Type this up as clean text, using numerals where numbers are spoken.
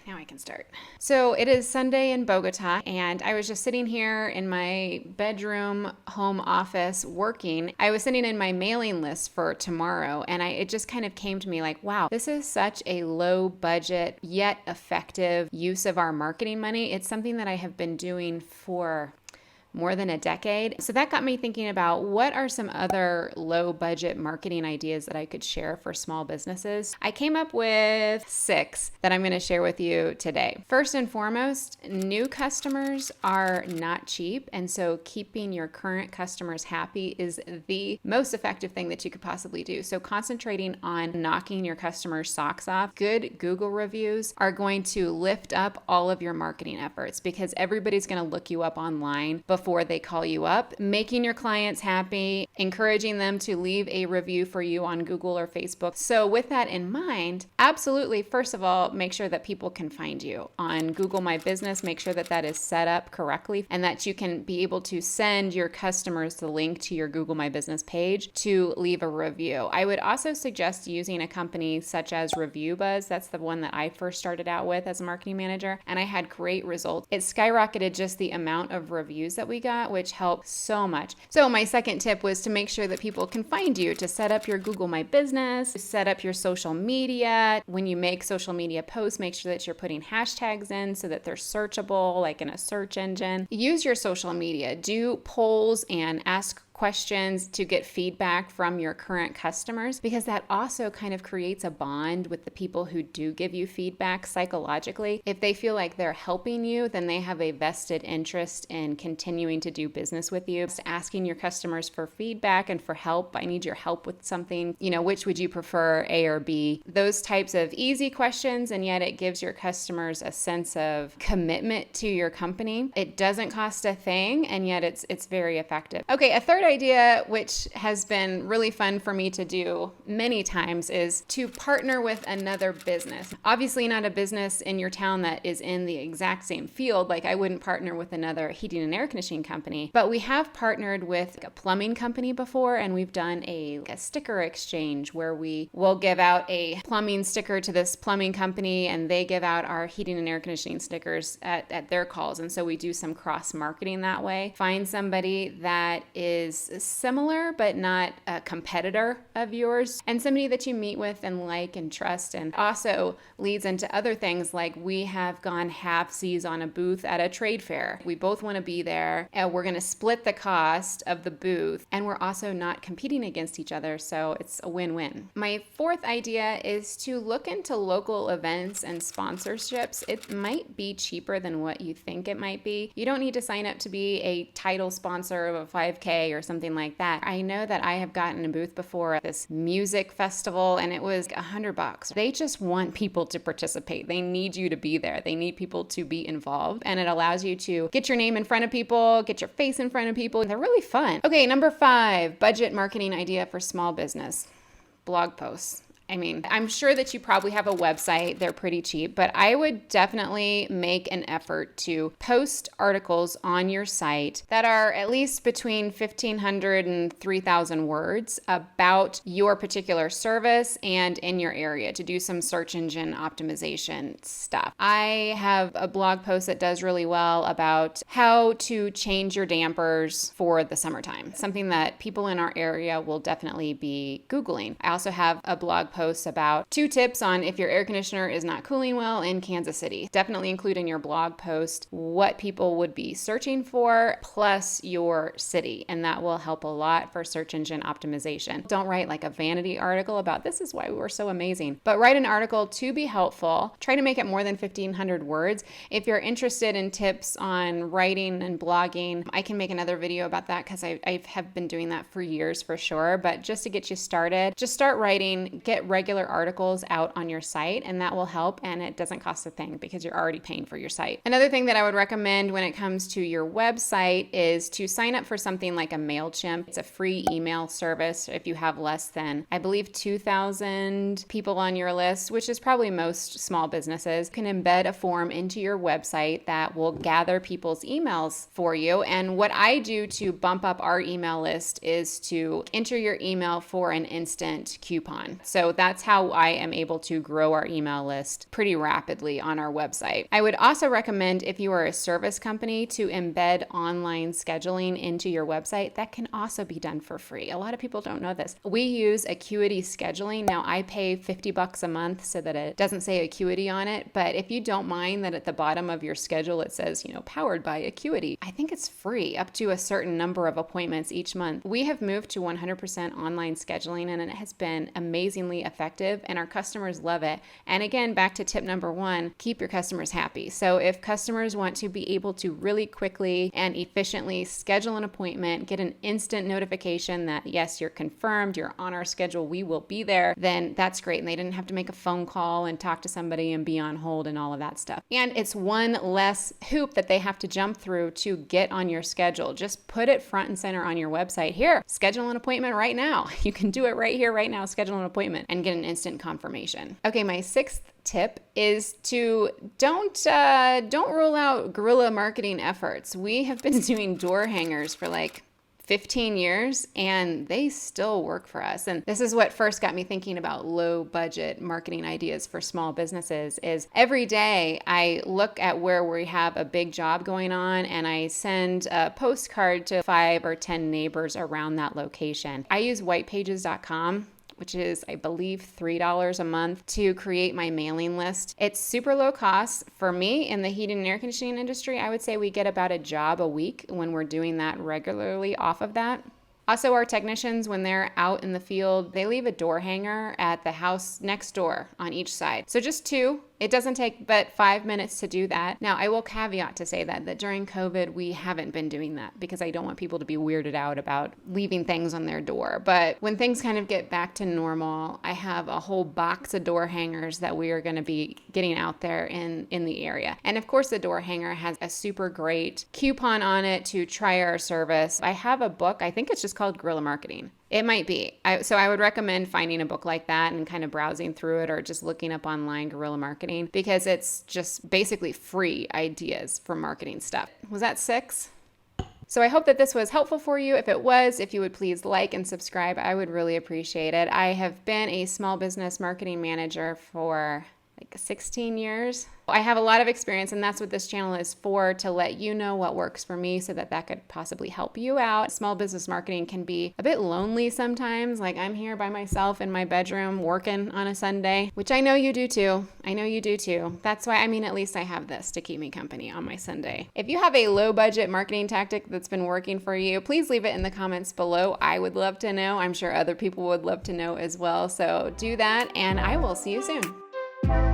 Now I can start. So it is Sunday in Bogota, and I was just sitting here in my bedroom home office working. I was sitting in my mailing list for tomorrow, and it just kind of came to me like, wow, this is such a low budget yet effective use of our marketing money. It's something that I have been doing for more than a decade. So that got me thinking about what are some other low budget marketing ideas that I could share for small businesses. I came up with 6 that I'm going to share with you today. First and foremost, new customers are not cheap. And so keeping your current customers happy is the most effective thing that you could possibly do. So concentrating on knocking your customers' socks off. Good Google reviews are going to lift up all of your marketing efforts because everybody's going to look you up online before they call you up. Making your clients happy, encouraging them to leave a review for you on Google or Facebook. So with that in mind, absolutely, first of all, make sure that people can find you on Google My Business. Make sure that that is set up correctly and that you can be able to send your customers the link to your Google My Business page to leave a review. I would also suggest using a company such as ReviewBuzz. That's the one that I first started out with as a marketing manager, and I had great results. It skyrocketed just the amount of reviews that we got, which helped so much. So my second tip was to make sure that people can find you, to set up your Google My Business, set up your social media. When you make social media posts, make sure that you're putting hashtags in so that they're searchable, like in a search engine. Use your social media. Do polls and ask questions to get feedback from your current customers, because that also kind of creates a bond with the people who do give you feedback psychologically. If they feel like they're helping you, then they have a vested interest in continuing to do business with you. Just asking your customers for feedback and for help. I need your help with something. Which would you prefer, A or B? Those types of easy questions, and yet it gives your customers a sense of commitment to your company. It doesn't cost a thing, and yet it's very effective. Okay, a third idea, which has been really fun for me to do many times, is to partner with another business. Obviously not a business in your town that is in the exact same field. Like I wouldn't partner with another heating and air conditioning company, but we have partnered with a plumbing company before, and we've done a sticker exchange where we will give out a plumbing sticker to this plumbing company and they give out our heating and air conditioning stickers at their calls. And so we do some cross marketing that way. Find somebody that is similar but not a competitor of yours, and somebody that you meet with and like and trust, and also leads into other things like we have gone half-seas on a booth at a trade fair. We both want to be there, and we're going to split the cost of the booth, and we're also not competing against each other, so it's a win-win. My fourth idea is to look into local events and sponsorships. It might be cheaper than what you think it might be. You don't need to sign up to be a title sponsor of a 5K or something like that. I know that I have gotten a booth before at this music festival, and it was $100. They just want people to participate. They need you to be there. They need people to be involved, and it allows you to get your name in front of people, get your face in front of people. They're really fun. Okay, number 5, budget marketing idea for small business. Blog posts. I'm sure that you probably have a website. They're pretty cheap, but I would definitely make an effort to post articles on your site that are at least between 1,500 and 3,000 words about your particular service and in your area, to do some search engine optimization stuff. I have a blog post that does really well about how to change your dampers for the summertime, something that people in our area will definitely be Googling. I also have a blog post about 2 tips on if your air conditioner is not cooling well in Kansas City. Definitely include in your blog post what people would be searching for plus your city, and that will help a lot for search engine optimization. Don't write like a vanity article about this is why we were so amazing, but write an article to be helpful. Try to make it more than 1,500 words. If you're interested in tips on writing and blogging, I can make another video about that because I have been doing that for years for sure, but just to get you started, just start writing, get regular articles out on your site, and that will help, and it doesn't cost a thing because you're already paying for your site. Another thing that I would recommend when it comes to your website is to sign up for something like a MailChimp. It's a free email service if you have less than, I believe, 2,000 people on your list, which is probably most small businesses. You can embed a form into your website that will gather people's emails for you. And what I do to bump up our email list is to enter your email for an instant coupon. So that's how I am able to grow our email list pretty rapidly on our website. I would also recommend, if you are a service company, to embed online scheduling into your website. That can also be done for free. A lot of people don't know this. We use Acuity Scheduling. Now, I pay $50 a month so that it doesn't say Acuity on it, but if you don't mind that at the bottom of your schedule it says, powered by Acuity, I think it's free up to a certain number of appointments each month. We have moved to 100% online scheduling, and it has been amazingly effective, and our customers love it. And again, back to tip number 1, keep your customers happy. So if customers want to be able to really quickly and efficiently schedule an appointment, get an instant notification that yes, you're confirmed, you're on our schedule, we will be there, then that's great. And they didn't have to make a phone call and talk to somebody and be on hold and all of that stuff. And it's one less hoop that they have to jump through to get on your schedule. Just put it front and center on your website. Here, schedule an appointment right now. You can do it right here, right now, schedule an appointment and get an instant confirmation. Okay, my 6th tip is to don't rule out guerrilla marketing efforts. We have been doing door hangers for like 15 years and they still work for us. And this is what first got me thinking about low budget marketing ideas for small businesses. Is every day I look at where we have a big job going on and I send a postcard to 5 or 10 neighbors around that location. I use whitepages.com, which is, I believe, $3 a month to create my mailing list. It's super low cost. For me, in the heating and air conditioning industry, I would say we get about a job a week when we're doing that regularly off of that. Also, our technicians, when they're out in the field, they leave a door hanger at the house next door on each side. So just 2. It doesn't take but 5 minutes to do that. Now, I will caveat to say that during COVID, we haven't been doing that because I don't want people to be weirded out about leaving things on their door. But when things kind of get back to normal, I have a whole box of door hangers that we are going to be getting out there in the area. And of course, the door hanger has a super great coupon on it to try our service. I have a book, I think it's just called Guerrilla Marketing. It might be. So I would recommend finding a book like that and kind of browsing through it or just looking up online guerrilla marketing, because it's just basically free ideas for marketing stuff. Was that 6? So I hope that this was helpful for you. If it was, if you would please like and subscribe, I would really appreciate it. I have been a small business marketing manager for like 16 years. I have a lot of experience, and that's what this channel is for, to let you know what works for me so that could possibly help you out. Small business marketing can be a bit lonely sometimes. Like, I'm here by myself in my bedroom working on a Sunday, which I know you do too. That's why, at least I have this to keep me company on my Sunday. If you have a low budget marketing tactic that's been working for you, please leave it in the comments below. I would love to know. I'm sure other people would love to know as well. So do that, and I will see you soon.